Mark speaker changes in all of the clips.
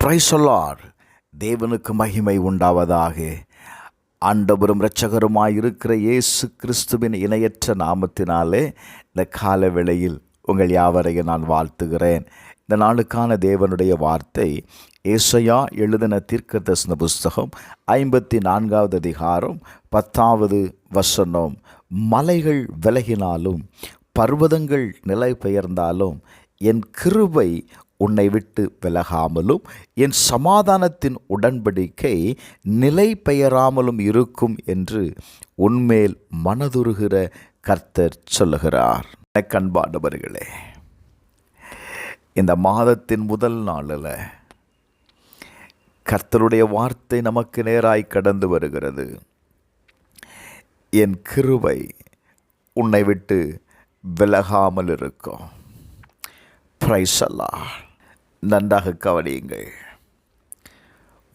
Speaker 1: Praise the Lord. தேவனுக்கு மகிமை உண்டாவதாக. ஆண்டவரும் இரட்சகருமாய் இருக்கிற இயேசு கிறிஸ்துவின் இணையற்ற நாமத்தினாலே இந்த கால வேளையில் உங்கள் யாவரையும் நான் வாழ்த்துகிறேன். இந்த நாளுக்கான தேவனுடைய வார்த்தை ஏசாயா எழுதின தீர்க்கதரிசன புஸ்தகம் 54வது அதிகாரம் 10வது வசனம். மலைகள் விலகினாலும் பர்வதங்கள் நிலை பெயர்ந்தாலும் என் கிருபை உன்னை விட்டு விலகாமலும் என் சமாதானத்தின் உடன்படிக்கை நிலை பெயராமலும் இருக்கும் என்று உன்மேல் மனதுருகிற கர்த்தர் சொல்லுகிறார். அன்பானவர்களே, இந்த மாதத்தின் முதல் நாளில் கர்த்தருடைய வார்த்தை நமக்கு நேராய் கடந்து வருகிறது. என் கிருபை உன்னை விட்டு விலகாமல் இருக்கும். Praise the Lord. நன்றாக கவனியுங்கள்.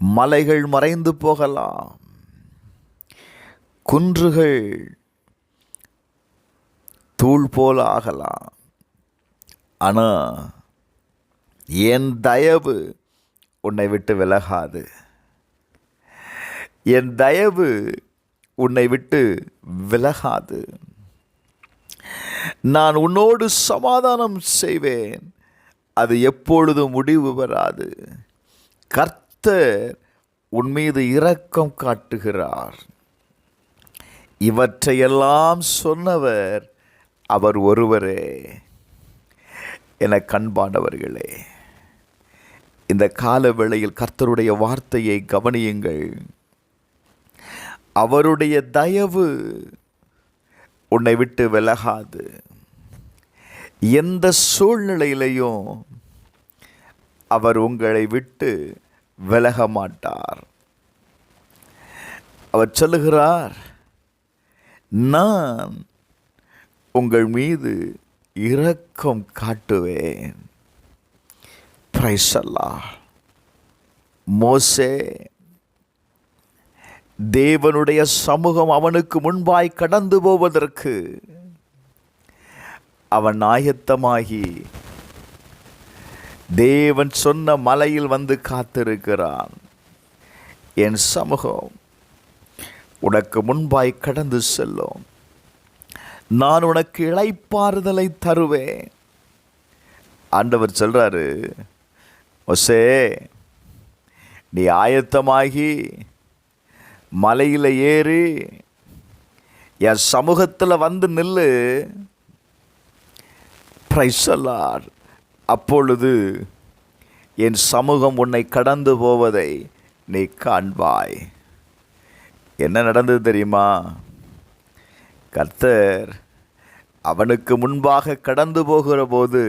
Speaker 1: மலைகள் மறைந்து போகலாம், குன்றுகள் தூள் போல ஆகலாம், ஆனால் என் தயவு உன்னை விட்டு விலகாது. என் தயவு உன்னை விட்டு விலகாது. நான் உன்னோடு சமாதானம் செய்வேன், அது எப்பொழுதும் முடிவு வராது. கர்த்தர் உன் மீது இரக்கம் காட்டுகிறார். இவற்றையெல்லாம் சொன்னவர் அவர் ஒருவரே. என அன்பானவர்களே, இந்த கால வேளையில் கர்த்தருடைய வார்த்தையை கவனியுங்கள். அவருடைய தயவு உன்னை விட்டு விலகாது. எந்த சூழ்நிலையிலையும் அவர் உங்களை விட்டு விலக மாட்டார். அவர் சொல்லுகிறார், நான் உங்கள் மீது இரக்கம் காட்டுவேன். Praise the Lord. மோசே தேவனுடைய சமூகம் அவனுக்கு முன்பாய் கடந்து போவதற்கு அவன் ஆயத்தமாகி தேவன் சொன்ன மலையில் வந்து காத்திருக்கிறான். என் சமூகம் உனக்கு முன்பாய் கடந்து செல்லும், நான் உனக்கு இளைப்பாறுதலை தருவேன். ஆண்டவர் சொல்றாரு, மோசே நீ ஆயத்தமாகி மலையில் ஏறி என் சமூகத்தில் வந்து நில்லு. Praise the Lord. அப்பொழுது என் சமூகம் உன்னை கடந்து போவதை நீ காண்பாய். என்ன நடந்தது தெரியுமா? கர்த்தர் அவனுக்கு முன்பாக கடந்து போகிற போது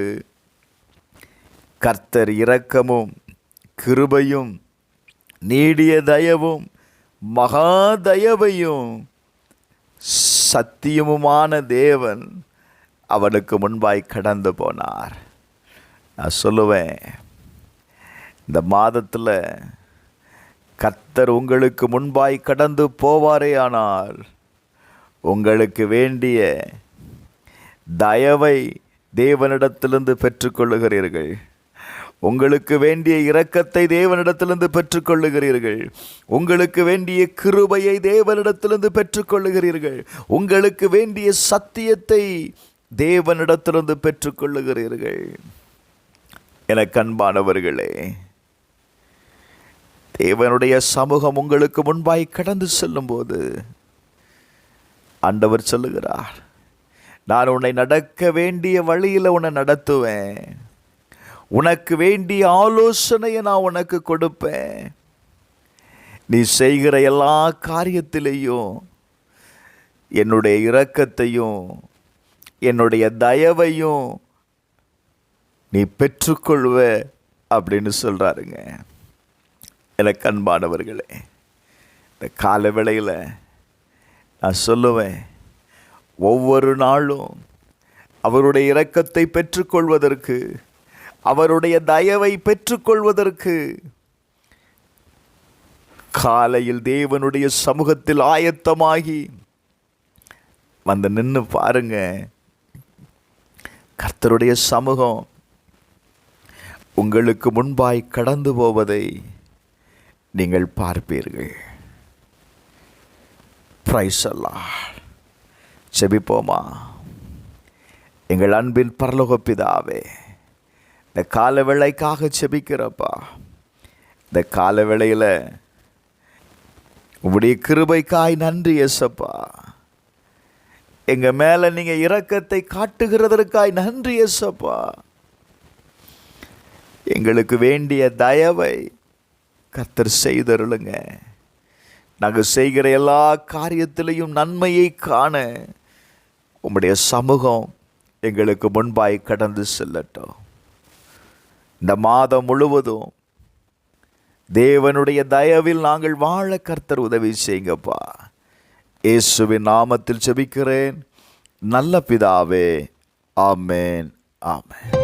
Speaker 1: கர்த்தர் இரக்கமும் கிருபையும் நீடிய தயவும் மகா தயவையும் சத்தியமுமான தேவன் அவனுக்கு முன்பாய் கடந்து போனார். நான் சொல்லுவேன், இந்த மாதத்தில் கர்த்தர் உங்களுக்கு முன்பாய் கடந்து போவாரே ஆனால் உங்களுக்கு வேண்டிய தயவை தேவனிடத்திலிருந்து பெற்றுக்கொள்ளுகிறீர்கள். உங்களுக்கு வேண்டிய இரக்கத்தை தேவனிடத்திலிருந்து பெற்றுக்கொள்ளுகிறீர்கள். உங்களுக்கு வேண்டிய கிருபையை தேவனிடத்திலிருந்து பெற்றுக்கொள்ளுகிறீர்கள். உங்களுக்கு வேண்டிய சத்தியத்தை தேவனிடத்திலிருந்து பெற்றுக்கொள்ளுகிறீர்கள். எனக்கு அன்பானவர்களே, தேவனுடைய சமூகம் உங்களுக்கு முன்பாய் கடந்து செல்லும் போது ஆண்டவர் சொல்லுகிறார், நான் உன்னை நடக்க வேண்டிய வழியில் உன்னை நடத்துவேன். உனக்கு வேண்டிய ஆலோசனையை நான் உனக்கு கொடுப்பேன். நீ செய்கிற எல்லா காரியத்திலையும் என்னுடைய இரக்கத்தையும் என்னுடைய தயவையும் நீ பெற்றுக்கொள்வ அப்படின்னு சொல்கிறாருங்க. எனக்கு அன்பானவர்களே, இந்த கால வேளையில் நான் சொல்லுவேன், ஒவ்வொரு நாளும் அவருடைய இரக்கத்தை பெற்றுக்கொள்வதற்கு, அவருடைய தயவை பெற்றுக்கொள்வதற்கு காலையில் தேவனுடைய சமூகத்தில் ஆயத்தமாகி வந்து நின்று பாருங்க. கர்த்தருடைய சமூகம் உங்களுக்கு முன்பாய் கடந்து போவதை நீங்கள் பார்ப்பீர்கள். பிரைஸ் அல்லாஹ். செபிப்போமா. எங்கள் அன்பின் பரலோக பிதாவே, இந்த கால வேளைக்காக செபிக்கிறப்பா. இந்த கால வேளையில் உம்முடைய கிருபைக்காய் நன்றி இயேசப்பா. எங்கள் மேலே நீங்கள் இரக்கத்தை காட்டுகிறதற்காய் நன்றி இயேசப்பா. எங்களுக்கு வேண்டிய தயவை கர்த்தர் செய்தருளுங்க. நாங்கள் செய்கிற எல்லா காரியத்திலையும் நன்மையை காண உம்முடைய சமூகம் எங்களுக்கு முன்பாய் கடந்து செல்லட்டும். இந்த மாதம் முழுவதும் தேவனுடைய தயவில் நாங்கள் வாழ கர்த்தர் உதவி செய்யுங்கப்பா. இயேசுவின் நாமத்தில் ஜெபிக்கிறேன் நல்ல பிதாவே. ஆமென், ஆமென்.